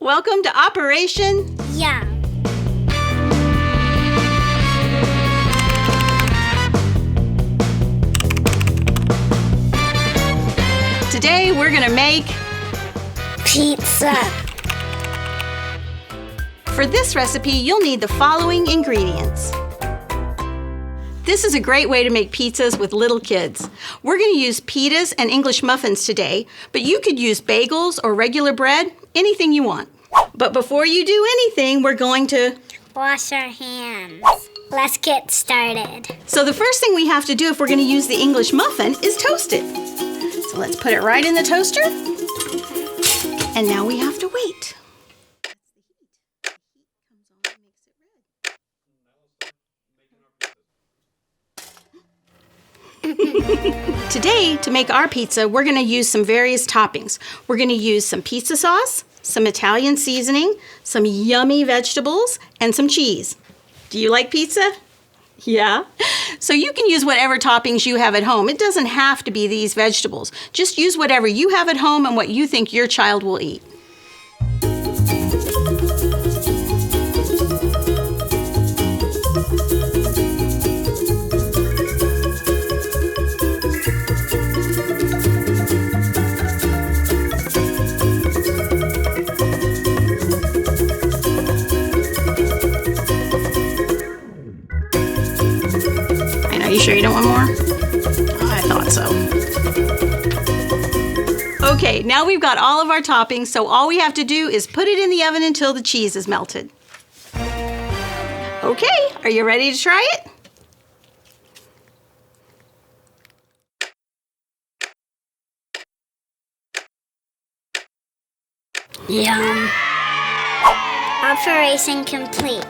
Welcome to Operation Yum. Today we're gonna make Pizza. For this recipe, you'll need the following ingredients. This is a great way to make pizzas with little kids. We're going to use pitas and English muffins today, but you could use bagels or regular bread, anything you want. But before you do anything, we're going to Wash our hands. Let's get started. So the first thing we have to do if we're going to use the English muffin is toast it. So let's put it right in the toaster. And now we have to wait. Today, to make our pizza, we're going to use some various toppings. We're going to use some pizza sauce, some Italian seasoning, some yummy vegetables, and some cheese. Do you like pizza? Yeah? So you can use whatever toppings you have at home. It doesn't have to be these vegetables. Just use whatever you have at home and what you think your child will eat. Are you sure you don't want more? Oh, I thought so. Okay, now we've got all of our toppings, so all we have to do is put it in the oven until the cheese is melted. Okay, are you ready to try it? Yum. Operation complete.